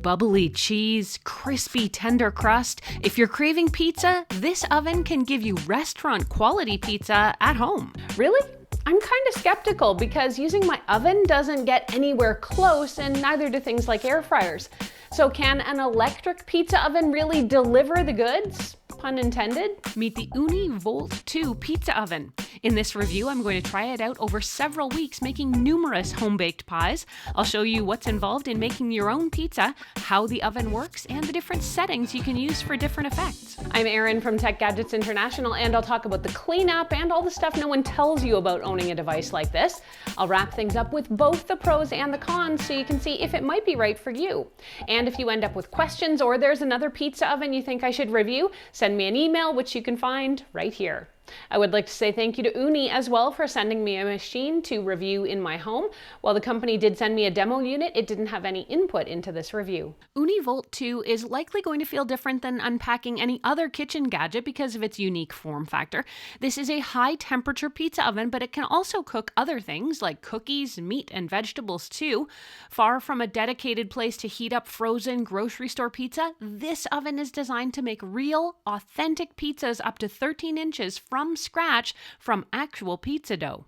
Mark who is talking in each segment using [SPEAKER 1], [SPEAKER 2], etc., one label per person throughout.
[SPEAKER 1] bubbly cheese, crispy tender crust. If you're craving pizza, this oven can give you restaurant quality pizza at home.
[SPEAKER 2] Really? I'm kind of skeptical because using my oven doesn't get anywhere close, and neither do things like air fryers. So can an electric pizza oven really deliver the goods? Pun intended.
[SPEAKER 1] Meet the Ooni Volt 2 pizza oven. In this review, I'm going to try it out over several weeks, making numerous home-baked pies. I'll show you what's involved in making your own pizza, how the oven works, and the different settings you can use for different effects.
[SPEAKER 2] I'm Erin from Tech Gadgets International, and I'll talk about the cleanup and all the stuff no one tells you about owning a device like this. I'll wrap things up with both the pros and the cons so you can see if it might be right for you. And if you end up with questions or there's another pizza oven you think I should review, send me an email, which you can find right here. I would like to say thank you to Ooni as well for sending me a machine to review in my home. While the company did send me a demo unit, it didn't have any input into this review.
[SPEAKER 1] Ooni Volt 2 is likely going to feel different than unpacking any other kitchen gadget because of its unique form factor. This is a high temperature pizza oven, but it can also cook other things like cookies, meat, and vegetables too. Far from a dedicated place to heat up frozen grocery store pizza, this oven is designed to make real, authentic pizzas up to 13 inches from scratch from actual pizza dough.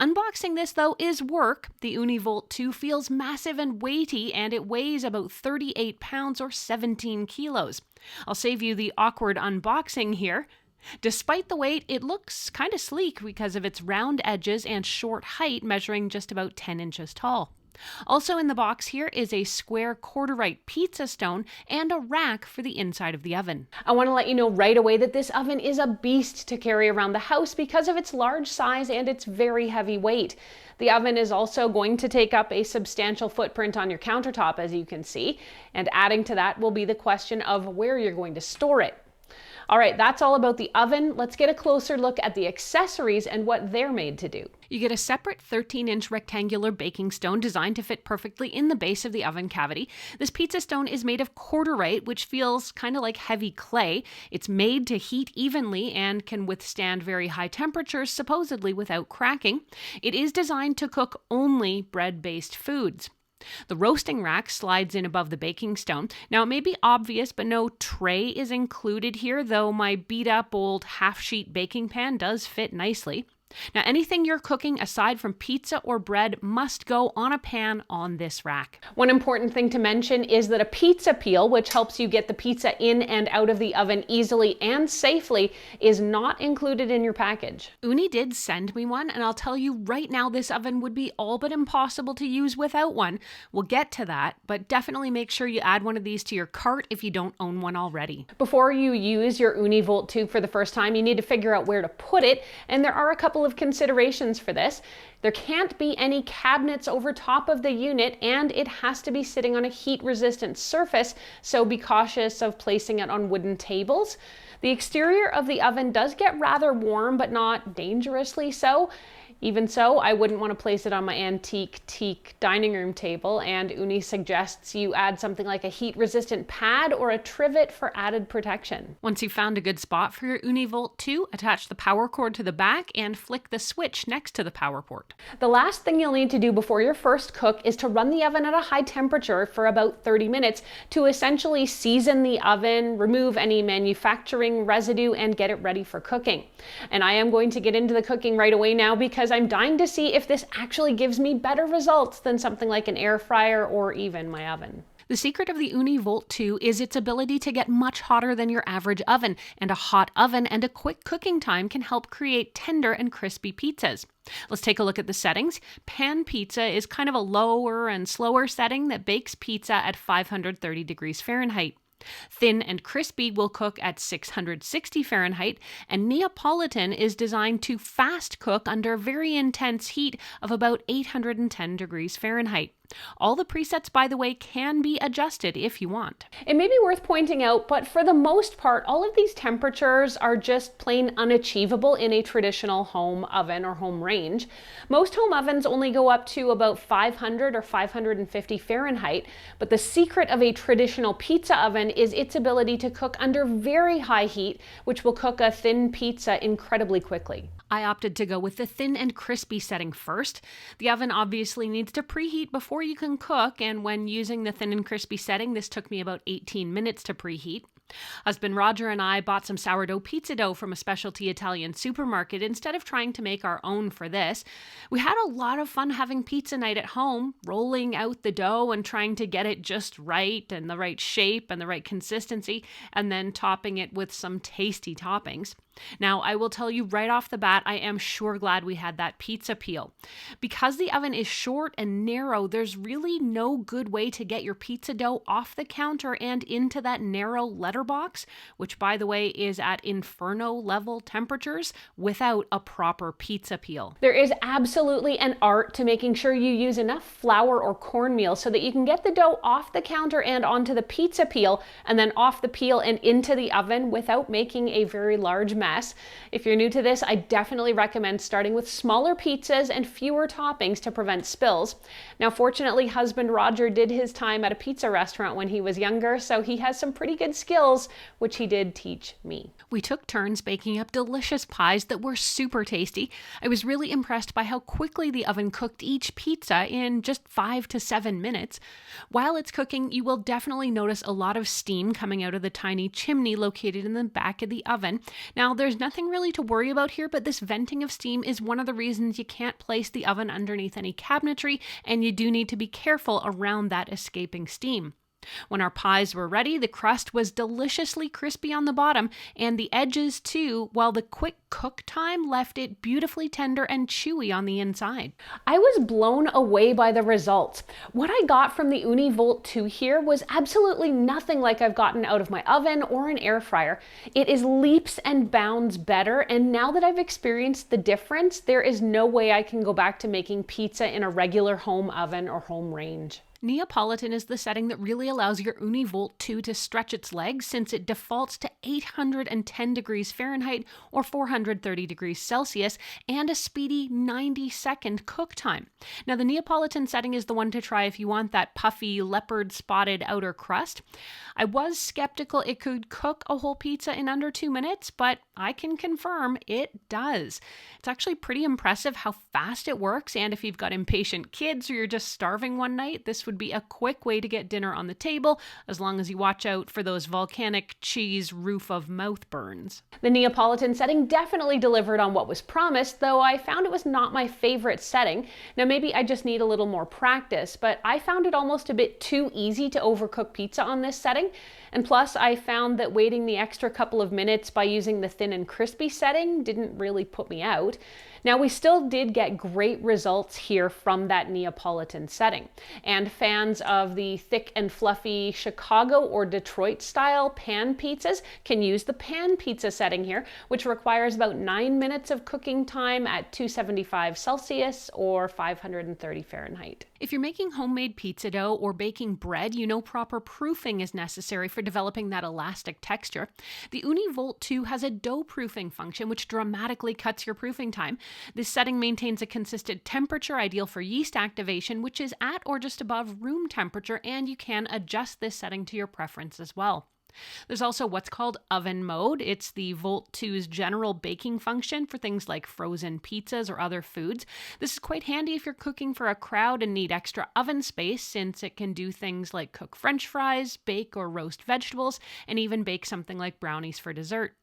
[SPEAKER 1] Unboxing this, though, is work. The Ooni Volt 2 feels massive and weighty, and it weighs about 38 pounds or 17 kilos. I'll save you the awkward unboxing here. Despite the weight, it looks kind of sleek because of its round edges and short height, measuring just about 10 inches tall. Also in the box here is a square quarter-right pizza stone and a rack for the inside of the oven.
[SPEAKER 2] I want to let you know right away that this oven is a beast to carry around the house because of its large size and its very heavy weight. The oven is also going to take up a substantial footprint on your countertop, as you can see, and adding to that will be the question of where you're going to store it. All right, that's all about the oven. Let's get a closer look at the accessories and what they're made to do.
[SPEAKER 1] You get a separate 13-inch rectangular baking stone designed to fit perfectly in the base of the oven cavity. This pizza stone is made of quarterite, which feels kind of like heavy clay. It's made to heat evenly and can withstand very high temperatures, supposedly without cracking. It is designed to cook only bread-based foods. The roasting rack slides in above the baking stone. Now, it may be obvious, but no tray is included here, though my beat-up old half-sheet baking pan does fit nicely. Now, anything you're cooking aside from pizza or bread must go on a pan on this rack.
[SPEAKER 2] One important thing to mention is that a pizza peel, which helps you get the pizza in and out of the oven easily and safely, is not included in your package.
[SPEAKER 1] Ooni did send me one, and I'll tell you right now this oven would be all but impossible to use without one. We'll get to that, but definitely make sure you add one of these to your cart if you don't own one already.
[SPEAKER 2] Before you use your Ooni Volt 2 for the first time, you need to figure out where to put it, and there are a couple of considerations for this. There can't be any cabinets over top of the unit, and it has to be sitting on a heat-resistant surface, so be cautious of placing it on wooden tables. The exterior of the oven does get rather warm, but not dangerously so. Even so, I wouldn't want to place it on my antique teak dining room table, and Ooni suggests you add something like a heat-resistant pad or a trivet for added protection.
[SPEAKER 1] Once you've found a good spot for your Ooni Volt 2, attach the power cord to the back and flick the switch next to the power port.
[SPEAKER 2] The last thing you'll need to do before your first cook is to run the oven at a high temperature for about 30 minutes to essentially season the oven, remove any manufacturing residue, and get it ready for cooking. And I am going to get into the cooking right away now because I'm dying to see if this actually gives me better results than something like an air fryer or even my oven.
[SPEAKER 1] The secret of the Ooni Volt 2 is its ability to get much hotter than your average oven, and a hot oven and a quick cooking time can help create tender and crispy pizzas. Let's take a look at the settings. Pan pizza is kind of a lower and slower setting that bakes pizza at 530 degrees Fahrenheit. Thin and crispy will cook at 660 Fahrenheit, and Neapolitan is designed to fast cook under very intense heat of about 810 degrees Fahrenheit. All the presets, by the way, can be adjusted if you want.
[SPEAKER 2] It may be worth pointing out, but for the most part, all of these temperatures are just plain unachievable in a traditional home oven or home range. Most home ovens only go up to about 500 or 550 Fahrenheit, but the secret of a traditional pizza oven is its ability to cook under very high heat, which will cook a thin pizza incredibly quickly.
[SPEAKER 1] I opted to go with the thin and crispy setting first. The oven obviously needs to preheat before you can cook, and when using the thin and crispy setting, this took me about 18 minutes to preheat. Husband Roger and I bought some sourdough pizza dough from a specialty Italian supermarket instead of trying to make our own for this. We had a lot of fun having pizza night at home, rolling out the dough and trying to get it just right and the right shape and the right consistency, and then topping it with some tasty toppings. Now, I will tell you right off the bat, I am sure glad we had that pizza peel. Because the oven is short and narrow, there's really no good way to get your pizza dough off the counter and into that narrow letterbox, which, by the way, is at inferno level temperatures, without a proper pizza peel.
[SPEAKER 2] There is absolutely an art to making sure you use enough flour or cornmeal so that you can get the dough off the counter and onto the pizza peel, and then off the peel and into the oven without making a very large mess. If you're new to this, I definitely recommend starting with smaller pizzas and fewer toppings to prevent spills. Now, fortunately, husband Roger did his time at a pizza restaurant when he was younger, so he has some pretty good skills, which he did teach me.
[SPEAKER 1] We took turns baking up delicious pies that were super tasty. I was really impressed by how quickly the oven cooked each pizza in just 5 to 7 minutes. While it's cooking, you will definitely notice a lot of steam coming out of the tiny chimney located in the back of the oven. Now, there's nothing really to worry about here, but this venting of steam is one of the reasons you can't place the oven underneath any cabinetry, and you do need to be careful around that escaping steam. When our pies were ready, the crust was deliciously crispy on the bottom, and the edges too, while the quick cook time left it beautifully tender and chewy on the inside.
[SPEAKER 2] I was blown away by the results. What I got from the Ooni Volt 2 here was absolutely nothing like I've gotten out of my oven or an air fryer. It is leaps and bounds better, and now that I've experienced the difference, there is no way I can go back to making pizza in a regular home oven or home range.
[SPEAKER 1] Neapolitan is the setting that really allows your Ooni Volt 2 to stretch its legs, since it defaults to 810 degrees Fahrenheit or 430 degrees Celsius and a speedy 90-second cook time. Now, the Neapolitan setting is the one to try if you want that puffy leopard spotted outer crust. I was skeptical it could cook a whole pizza in under 2 minutes, but I can confirm it does. It's actually pretty impressive how fast it works, and if you've got impatient kids or you're just starving one night, this would be a quick way to get dinner on the table, as long as you watch out for those volcanic cheese roof of mouth burns.
[SPEAKER 2] The Neapolitan setting definitely delivered on what was promised, though I found it was not my favorite setting. Now, maybe I just need a little more practice, but I found it almost a bit too easy to overcook pizza on this setting. And plus, I found that waiting the extra couple of minutes by using the thin and crispy setting didn't really put me out. Now, we still did get great results here from that Neapolitan setting. And fans of the thick and fluffy Chicago or Detroit style pan pizzas can use the pan pizza setting here, which requires about 9 minutes of cooking time at 275 Celsius or 530 Fahrenheit.
[SPEAKER 1] If you're making homemade pizza dough or baking bread, you know proper proofing is necessary for developing that elastic texture. The Ooni Volt 2 has a dough proofing function, which dramatically cuts your proofing time. This setting maintains a consistent temperature ideal for yeast activation, which is at or just above room temperature, and you can adjust this setting to your preference as well. There's also what's called oven mode. It's the Volt 2's general baking function for things like frozen pizzas or other foods. This is quite handy if you're cooking for a crowd and need extra oven space, since it can do things like cook French fries, bake or roast vegetables, and even bake something like brownies for dessert.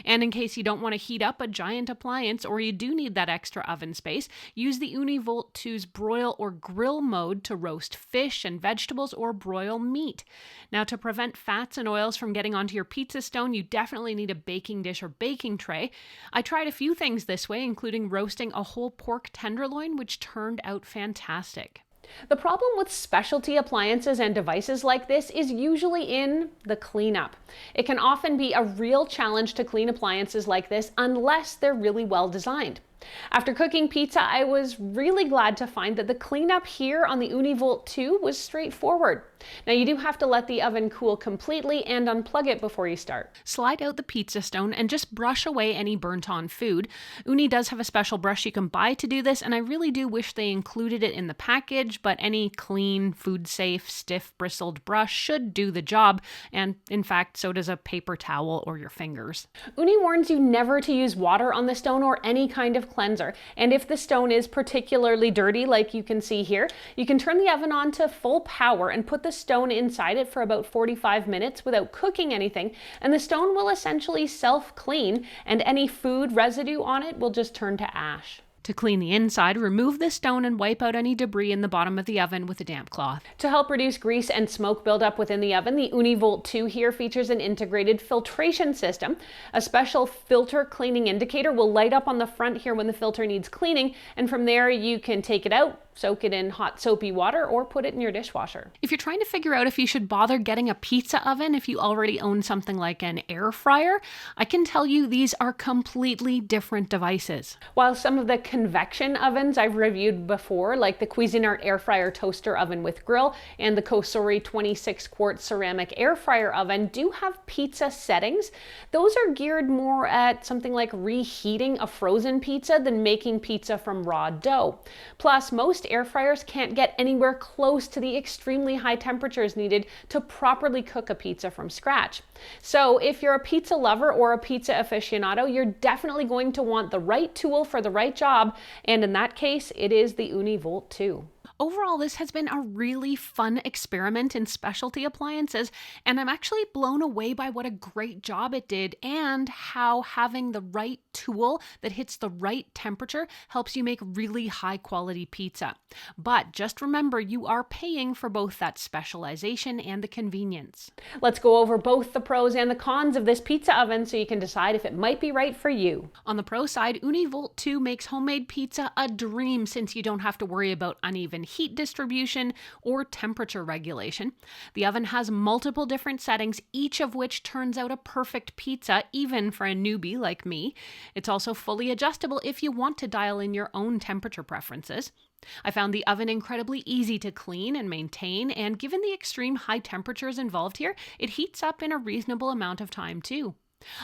[SPEAKER 1] And in case you don't want to heat up a giant appliance, or you do need that extra oven space, use the Ooni Volt 2's broil or grill mode to roast fish and vegetables or broil meat. Now, to prevent fats and oils from getting onto your pizza stone, you definitely need a baking dish or baking tray. I tried a few things this way, including roasting a whole pork tenderloin, which turned out fantastic.
[SPEAKER 2] The problem with specialty appliances and devices like this is usually in the cleanup. It can often be a real challenge to clean appliances like this unless they're really well designed. After cooking pizza, I was really glad to find that the cleanup here on the Ooni Volt 2 was straightforward. Now you do have to let the oven cool completely and unplug it before you start.
[SPEAKER 1] Slide out the pizza stone and just brush away any burnt on food. Ooni does have a special brush you can buy to do this, and I really do wish they included it in the package, but any clean, food-safe, stiff, bristled brush should do the job, and in fact, so does a paper towel or your fingers.
[SPEAKER 2] Ooni warns you never to use water on the stone or any kind of cleanser, and if the stone is particularly dirty, like you can see here, you can turn the oven on to full power and put the stone inside it for about 45 minutes without cooking anything, and the stone will essentially self-clean, and any food residue on it will just turn to ash.
[SPEAKER 1] To clean the inside, remove the stone and wipe out any debris in the bottom of the oven with a damp cloth.
[SPEAKER 2] To help reduce grease and smoke buildup within the oven, the Ooni Volt 2 here features an integrated filtration system. A special filter cleaning indicator will light up on the front here when the filter needs cleaning, and from there you can take it out, soak it in hot soapy water, or put it in your dishwasher.
[SPEAKER 1] If you're trying to figure out if you should bother getting a pizza oven if you already own something like an air fryer, I can tell you these are completely different devices.
[SPEAKER 2] While some of the convection ovens I've reviewed before, like the Cuisinart air fryer toaster oven with grill and the Kosori 26-quart ceramic air fryer oven do have pizza settings, those are geared more at something like reheating a frozen pizza than making pizza from raw dough. Plus, most air fryers can't get anywhere close to the extremely high temperatures needed to properly cook a pizza from scratch. So if you're a pizza lover or a pizza aficionado, you're definitely going to want the right tool for the right job, and in that case, it is the Ooni Volt 2.
[SPEAKER 1] Overall, this has been a really fun experiment in specialty appliances, and I'm actually blown away by what a great job it did and how having the right tool that hits the right temperature helps you make really high quality pizza. But just remember, you are paying for both that specialization and the convenience.
[SPEAKER 2] Let's go over both the pros and the cons of this pizza oven so you can decide if it might be right for you.
[SPEAKER 1] On the pro side, Ooni Volt 2 makes homemade pizza a dream since you don't have to worry about uneven heat distribution or temperature regulation. The oven has multiple different settings, each of which turns out a perfect pizza, even for a newbie like me. It's also fully adjustable if you want to dial in your own temperature preferences. I found the oven incredibly easy to clean and maintain, and given the extreme high temperatures involved here, it heats up in a reasonable amount of time too.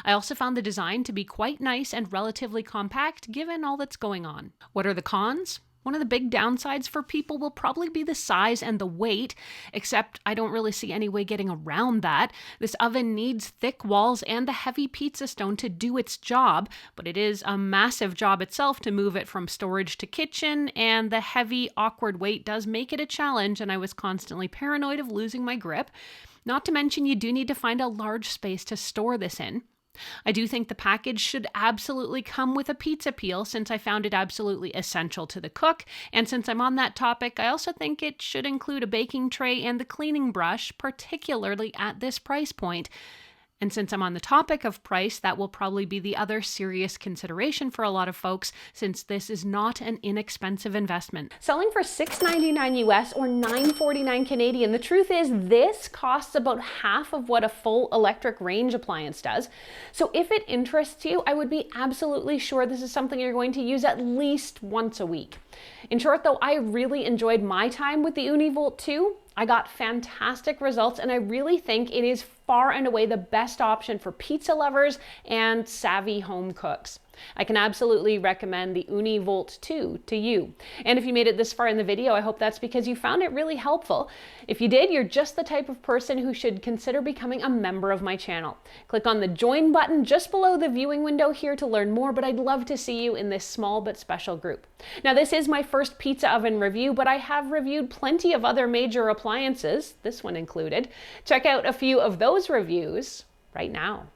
[SPEAKER 1] I also found the design to be quite nice and relatively compact given all that's going on. What are the cons? One of the big downsides for people will probably be the size and the weight, except I don't really see any way getting around that. This oven needs thick walls and the heavy pizza stone to do its job, but it is a massive job itself to move it from storage to kitchen, and the heavy, awkward weight does make it a challenge, and I was constantly paranoid of losing my grip. Not to mention, you do need to find a large space to store this in. I do think the package should absolutely come with a pizza peel since I found it absolutely essential to the cook, and since I'm on that topic, I also think it should include a baking tray and the cleaning brush, particularly at this price point. And since I'm on the topic of price, that will probably be the other serious consideration for a lot of folks, since this is not an inexpensive investment.
[SPEAKER 2] Selling for $6.99 US or $9.49 Canadian, the truth is this costs about half of what a full electric range appliance does. So if it interests you, I would be absolutely sure this is something you're going to use at least once a week. In short though, I really enjoyed my time with the Ooni Volt 2. I got fantastic results, and I really think it is far and away the best option for pizza lovers and savvy home cooks. I can absolutely recommend the Ooni Volt 2 to you. And if you made it this far in the video, I hope that's because you found it really helpful. If you did, you're just the type of person who should consider becoming a member of my channel. Click on the join button just below the viewing window here to learn more, but I'd love to see you in this small but special group. Now, this is my first pizza oven review, but I have reviewed plenty of other major appliances, this one included. Check out a few of those reviews right now.